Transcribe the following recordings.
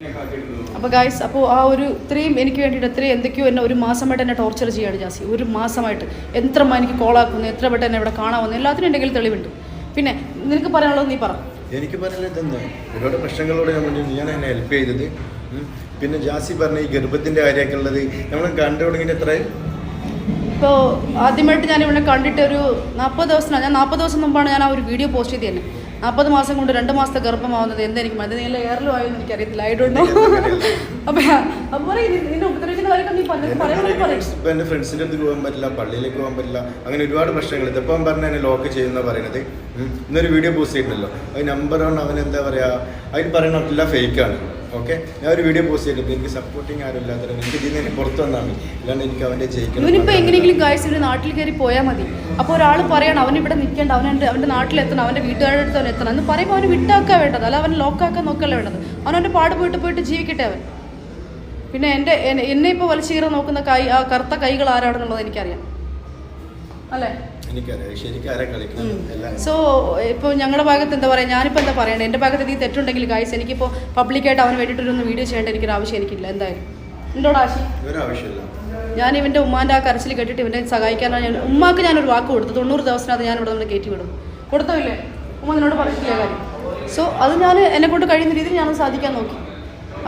അപ്പോൾ ഗൈസ്, അപ്പോൾ ആ ഒരു ഇത്രയും എനിക്ക് വേണ്ടിയിട്ട് ഇത്രയും എന്തൊക്കെയോ എന്നെ ഒരു മാസമായിട്ട് എന്നെ ടോർച്ചർ ചെയ്യാണ് ജാസി. ഒരു മാസമായിട്ട് എത്ര എനിക്ക് കോളാക്കുന്നു, എത്ര പെട്ടെന്ന് എന്നെ ഇവിടെ കാണാമെന്ന് എല്ലാത്തിനും എന്തെങ്കിലും തെളിവുണ്ട്. പിന്നെ നിനക്ക് പറയാനുള്ളത് നീ പറ. എനിക്ക് പറയാനുള്ളത് തന്നെ ഒരുപാട് പ്രശ്നങ്ങളോട് ഞാൻ എന്നെ ഹെൽപ്പ് ചെയ്തത്. പിന്നെ ജാസി പറഞ്ഞ ഈ ഗർഭത്തിൻ്റെ കാര്യമൊക്കെ ഉള്ളത് നമ്മൾ കണ്ടു തുടങ്ങിയിട്ട് എത്രയും ഇപ്പോൾ ആദ്യമായിട്ട് ഞാൻ ഇവിടെ കണ്ടിട്ട് ഒരു 40 ദിവസമാണ്. ഞാൻ 40 ദിവസം മുമ്പാണ് ഞാൻ ആ ഒരു വീഡിയോ പോസ്റ്റ് ചെയ്ത് തന്നെ. 40 മാസം കൊണ്ട് 2 മാസത്തെ ഗർഭമാവുന്നത് എന്തായിരിക്കും? അത് നീ എയറിലും ആയെന്ന് എനിക്കറിയത്തില്ല. ആയിട്ടുണ്ടോ? അപ്പോൾ നിന്നെ ഉപദ്രവിക്കുന്ന കാര്യമൊക്കെ നീ ഇപ്പം എൻ്റെ ഫ്രണ്ട്സിൻ്റെ അടുത്ത് പോകാൻ പറ്റില്ല, പള്ളിയിലേക്ക് പോകാൻ പറ്റില്ല, അങ്ങനെ ഒരുപാട് പ്രശ്നങ്ങൾ. ഇതിപ്പം പറഞ്ഞാൽ എന്നെ ലോക്ക് ചെയ്യുന്ന പറയുന്നത്. ഇന്നൊരു വീഡിയോ പോസ്റ്റ് ചെയ്തിട്ടുണ്ടല്ലോ, അത് നമ്പറാണ്. അവൻ എന്താ പറയുക, അതിന് പറയുന്നില്ല, ഫേക്കാണ്. ഓക്കെ, ഞാൻ ഒരു വീഡിയോ പോസ്റ്റ് ചെയ്തിട്ട് എനിക്ക് സപ്പോർട്ടിങ് ആരും ഇല്ലാത്തത് എനിക്ക് ഇതിൽ നിന്ന് പുറത്ത് വന്നാൽ മതി, അല്ലാണ്ട് എനിക്ക് അവൻ്റെ ജയിക്കണം. ഇവനിപ്പോൾ എങ്ങനെയെങ്കിലും ഗായ്സ് ഇവിടെ നാട്ടിൽ കയറി പോയാൽ മതി. അപ്പോൾ ഒരാൾ പറയണം അവൻ ഇവിടെ നിൽക്കേണ്ട, അവൻ്റെ നാട്ടിലെത്തണം, അവൻ്റെ വീട്ടുകാരുടെ അടുത്ത് അവൻ എത്തണം എന്ന് പറയുമ്പോൾ അവന് വിട്ടാക്കാൻ വേണ്ടത്, അല്ല അവൻ ലോക്കാക്കാൻ നോക്കല്ല വേണ്ടത്. അവനവൻ്റെ പാട് പോയിട്ട് ജീവിക്കട്ടെ അവൻ. പിന്നെ എന്നെ ഇപ്പോൾ വലിച്ചീറ നോക്കുന്ന ആ കറുത്ത കൈകൾ ആരാണെന്നുള്ളത് എനിക്കറിയാം, അല്ലേ? സോ ഇപ്പോൾ ഞങ്ങളുടെ ഭാഗത്ത് എന്താ പറയുക, ഞാനിപ്പോൾ എന്താ പറയണേ, എൻ്റെ ഭാഗത്ത് ഈ തെറ്റുണ്ടെങ്കിൽ ഗൈസ് എനിക്കിപ്പോൾ പബ്ലിക്കായിട്ട് അവന് വേണ്ടിയിട്ടൊരു വീഡിയോ ചെയ്യേണ്ട എനിക്കൊരു ആവശ്യം എനിക്കില്ല. എന്തായാലും എന്നോട് ആവശ്യമില്ല. ഞാൻ ഇവൻ്റെ ഉമ്മാൻ്റെ ആ കരച്ചിൽ കേട്ടിട്ട് ഇവൻ്റെ സഹായിക്കാനാണ് ഉമ്മാക്ക് ഞാനൊരു വാക്ക് കൊടുത്തു. 90 ദിവസത്തിനകത്ത് ഞാൻ ഇവിടെ നിന്ന് കയറ്റി വിടും. കൊടുത്തില്ലേ ഉമ്മ നിന്നോട് പറഞ്ഞിട്ടില്ല കാര്യം. സോ അത് ഞാൻ എന്നെക്കൊണ്ട് കഴിയുന്ന രീതിയിൽ ഞാനത് സാധിക്കാൻ നോക്കി.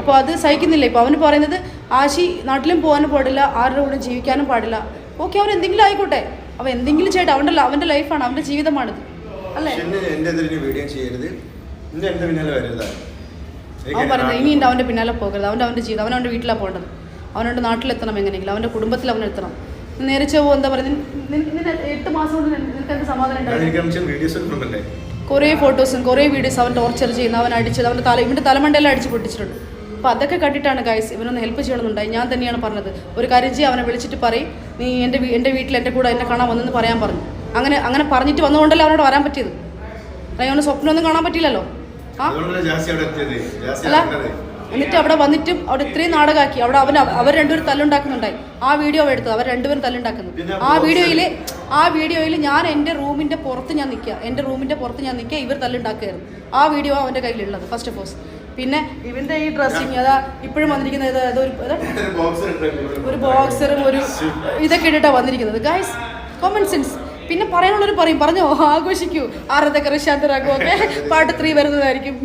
അപ്പോൾ അത് സഹിക്കുന്നില്ല. ഇപ്പോൾ അവന് പറയുന്നത് ആശി നാട്ടിലും പോകാനും പാടില്ല, ആരുടെ കൂടെ ജീവിക്കാനും പാടില്ല. ഓക്കെ, അവൻ എന്തെങ്കിലും ആയിക്കോട്ടെ, അവൻ എന്തെങ്കിലും ചെയ്യട്ടെ. അവൻ്റെ ലൈഫാണ്, അവൻ്റെ ജീവിതമാണിത്, അല്ലേ? അവൻ പറയുന്നത് ഇനി അവൻ്റെ പിന്നാലെ പോകരുത്. അവൻ്റെ ജീവിതം, അവൻ്റെ വീട്ടിലാണ് പോകേണ്ടത്. അവനവൻ്റെ നാട്ടിലെത്തണം, എങ്ങനെയെങ്കിലും അവൻ്റെ കുടുംബത്തിൽ അവനെത്തണം. നേരെ ചൊവ്വ എന്താ പറയുക, 8 മാസം കൊണ്ട് നിനക്ക് എന്ത് സമാധാനം ഉണ്ടായിരുന്നു? കുറേ ഫോട്ടോസും കുറേ വീഡിയോസ് അവൻ ടോർച്ചർ ചെയ്യുന്ന, അവൻ അടിച്ചത്, ഇവൻ്റെ തലമണ്ടയെല്ലാം അടിച്ച് പൊട്ടിച്ചിട്ടുണ്ട്. അപ്പോൾ അതൊക്കെ കണ്ടിട്ടാണ് ഗൈസ് ഇവനൊന്ന് ഹെൽപ്പ് ചെയ്യണമെന്നുണ്ടായി. ഞാൻ തന്നെയാണ് പറഞ്ഞത്, ഒരു കാര്യം ചെയ്യും, അവനെ വിളിച്ചിട്ട് പറയും നീ എൻ്റെ വീട്ടിൽ എൻ്റെ കൂടെ എന്നെ കാണാൻ വന്നെന്ന് പറയാൻ പറഞ്ഞു. അങ്ങനെ പറഞ്ഞിട്ട് വന്നുകൊണ്ടല്ലേ അവനോട് വരാൻ പറ്റിയത്. അവന് സ്വപ്നമൊന്നും കാണാൻ പറ്റില്ലല്ലോ. അല്ല, എന്നിട്ട് അവിടെ വന്നിട്ടും അവിടെ ഇത്രയും നാടകമാക്കി. അവിടെ അവർ രണ്ടുപേരും തല്ലുണ്ടാക്കുന്നുണ്ടായി. ആ വീഡിയോ എടുത്തത് അവർ രണ്ടുപേരും തല്ലുണ്ടാക്കുന്നു. ആ വീഡിയോയിൽ ഞാൻ എൻ്റെ റൂമിൻ്റെ പുറത്ത് ഞാൻ നിൽക്കുക, ഇവർ തല്ലുണ്ടാക്കുകയായിരുന്നു. ആ വീഡിയോ അവൻ്റെ കയ്യിലുള്ളത് ഫസ്റ്റ് ഓഫ് ഓൾ. പിന്നെ ഇവൻ്റെ ഈ ഡ്രസ്സിങ് അതാ ഇപ്പോഴും വന്നിരിക്കുന്നത്, ഒരു ബോക്സറും ഒരു ഇതൊക്കെ ഇട്ടിട്ടാണ് വന്നിരിക്കുന്നത്. Guys, common sense. പിന്നെ പറയാനുള്ളവർ പറഞ്ഞോ, ആഘോഷിക്കൂ. ആരതൊക്കെ റിഷാന്തരാക്കും ഒക്കെ പാർട്ട് 3 വരുന്നതായിരിക്കും.